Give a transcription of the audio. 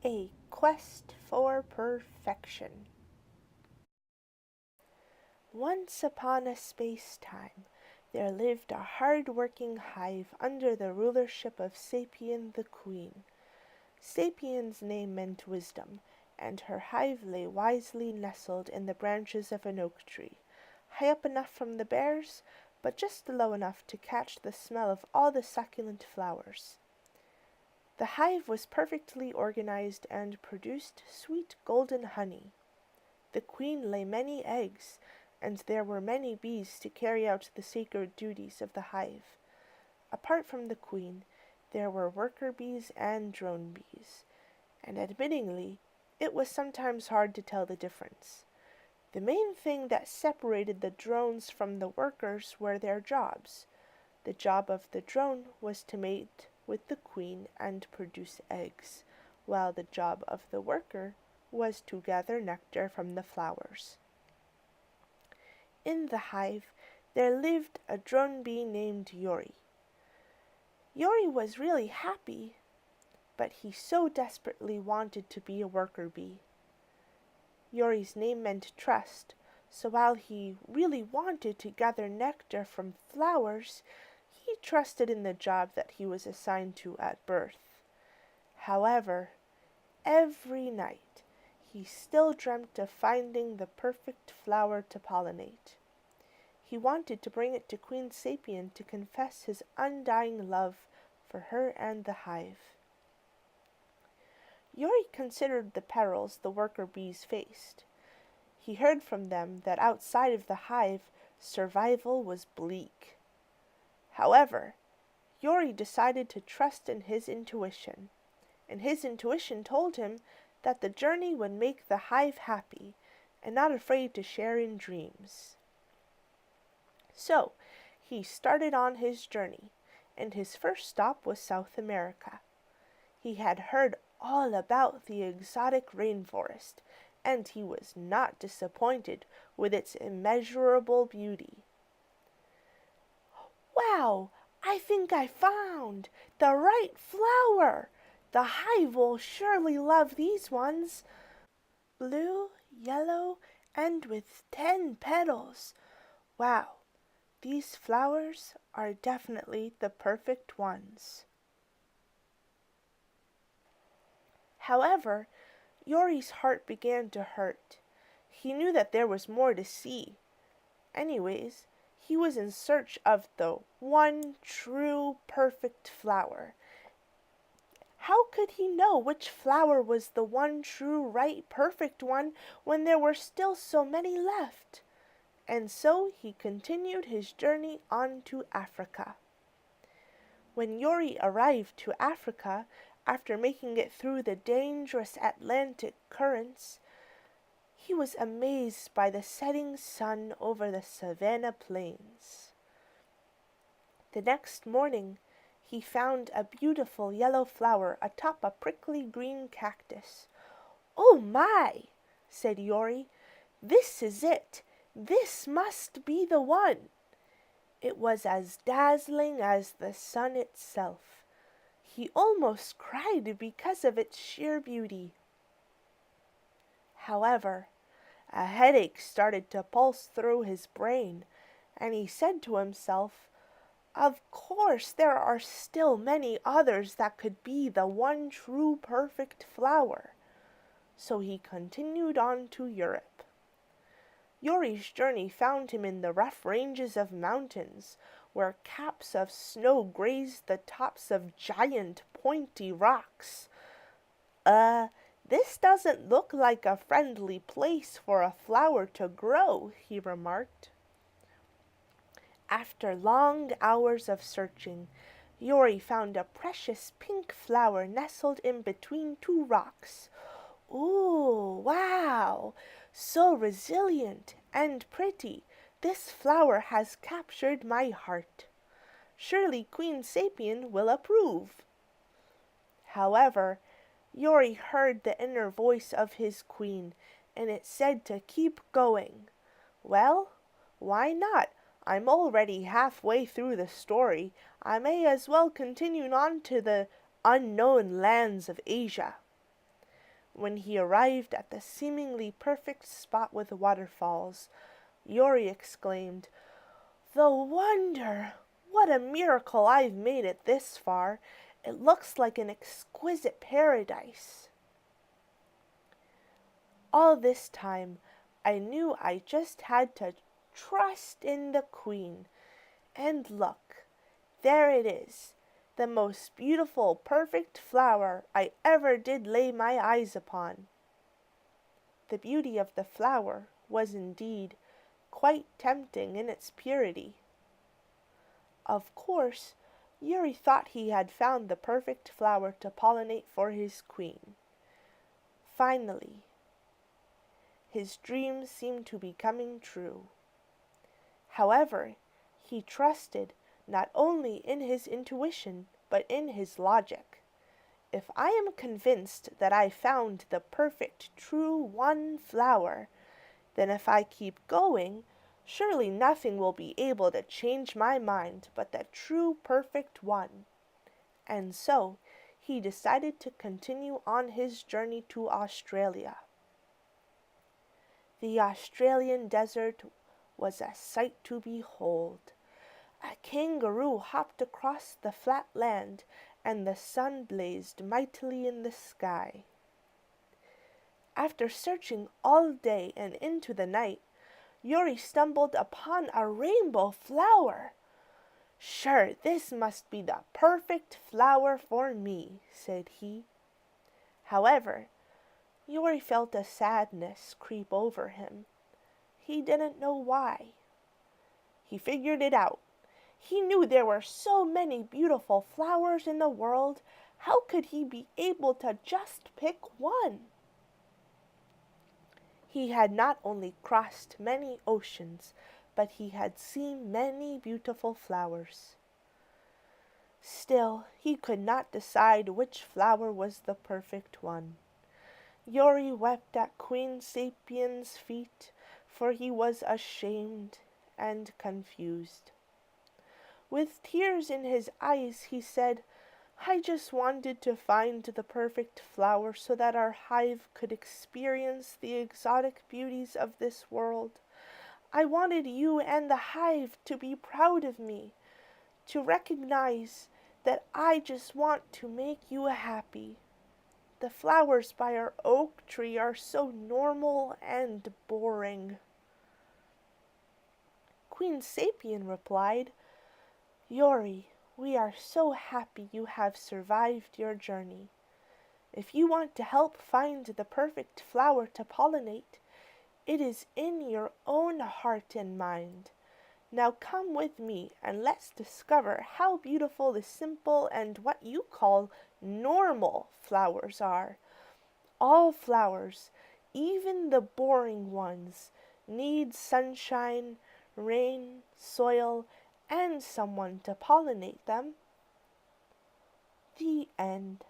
A Quest for Perfection. Once upon a space-time, there lived a hard-working hive under the rulership of Sapien the Queen. Sapien's name meant wisdom, and her hive lay wisely nestled in the branches of an oak tree, high up enough from the bears, but just low enough to catch the smell of all the succulent flowers. The hive was perfectly organized and produced sweet golden honey. The queen lay many eggs, and there were many bees to carry out the sacred duties of the hive. Apart from the queen, there were worker bees and drone bees, and admittingly, it was sometimes hard to tell the difference. The main thing that separated the drones from the workers were their jobs. The job of the drone was to mate with the queen and produce eggs, while the job of the worker was to gather nectar from the flowers. In the hive there lived a drone bee named Yori. Yori was really happy, but he so desperately wanted to be a worker bee. Yori's name meant trust, so while he really wanted to gather nectar from flowers, he trusted in the job that he was assigned to at birth. However, every night he still dreamt of finding the perfect flower to pollinate. He wanted to bring it to Queen Sapien to confess his undying love for her and the hive. Yori considered the perils the worker bees faced. He heard from them that outside of the hive, survival was bleak. However, Yori decided to trust in his intuition, and his intuition told him that the journey would make the hive happy, and not afraid to share in dreams. So, he started on his journey, and his first stop was South America. He had heard all about the exotic rainforest, and he was not disappointed with its immeasurable beauty. "Wow! I think I found the right flower! The hive will surely love these ones. Blue, yellow, and with 10 petals. Wow! These flowers are definitely the perfect ones." However, Yori's heart began to hurt. He knew that there was more to see. Anyways, he was in search of the one true perfect flower. How could he know which flower was the one true right perfect one when there were still so many left? And so he continued his journey on to Africa. When Yori arrived to Africa, after making it through the dangerous Atlantic currents, he was amazed by the setting sun over the savanna plains. The next morning, he found a beautiful yellow flower atop a prickly green cactus. "Oh my!" said Yori. "This is it! This must be the one!" It was as dazzling as the sun itself. He almost cried because of its sheer beauty. However, a headache started to pulse through his brain, and he said to himself, "Of course there are still many others that could be the one true perfect flower." So he continued on to Europe. Yori's journey found him in the rough ranges of mountains, where caps of snow grazed the tops of giant pointy rocks. This doesn't look like a friendly place for a flower to grow," he remarked. After long hours of searching, Yori found a precious pink flower nestled in between two rocks. "Ooh, wow! So resilient and pretty. This flower has captured my heart. Surely Queen Sapien will approve." However, Yori heard the inner voice of his queen, and it said to keep going. Well, why not? I'm already halfway through the story. I may as well continue on to the unknown lands of Asia. When he arrived at the seemingly perfect spot with waterfalls, Yori exclaimed, "The wonder! What a miracle I've made it this far! It looks like an exquisite paradise." All this time, I knew I just had to trust in the queen. And look, there it is, the most beautiful, perfect flower I ever did lay my eyes upon. The beauty of the flower was indeed quite tempting in its purity. Of course, Yuri thought he had found the perfect flower to pollinate for his queen. Finally, his dreams seemed to be coming true. However, he trusted not only in his intuition, but in his logic. If I am convinced that I found the perfect, true one flower, then if I keep going, surely nothing will be able to change my mind but the true, perfect one. And so, he decided to continue on his journey to Australia. The Australian desert was a sight to behold. A kangaroo hopped across the flat land, and the sun blazed mightily in the sky. After searching all day and into the night, Yuri stumbled upon a rainbow flower. "Sure, this must be the perfect flower for me," said he. However, Yuri felt a sadness creep over him. He didn't know why. He figured it out. He knew there were so many beautiful flowers in the world. How could he be able to just pick one? He had not only crossed many oceans, but he had seen many beautiful flowers. Still, he could not decide which flower was the perfect one. Yuri wept at Queen Sapien's feet, for he was ashamed and confused. With tears in his eyes, he said, "I just wanted to find the perfect flower so that our hive could experience the exotic beauties of this world. I wanted you and the hive to be proud of me, to recognize that I just want to make you happy. The flowers by our oak tree are so normal and boring." Queen Sapien replied, "Yori, we are so happy you have survived your journey. If you want to help find the perfect flower to pollinate, it is in your own heart and mind. Now come with me and let's discover how beautiful the simple and what you call normal flowers are. All flowers, even the boring ones, need sunshine, rain, soil, and someone to pollinate them." The end.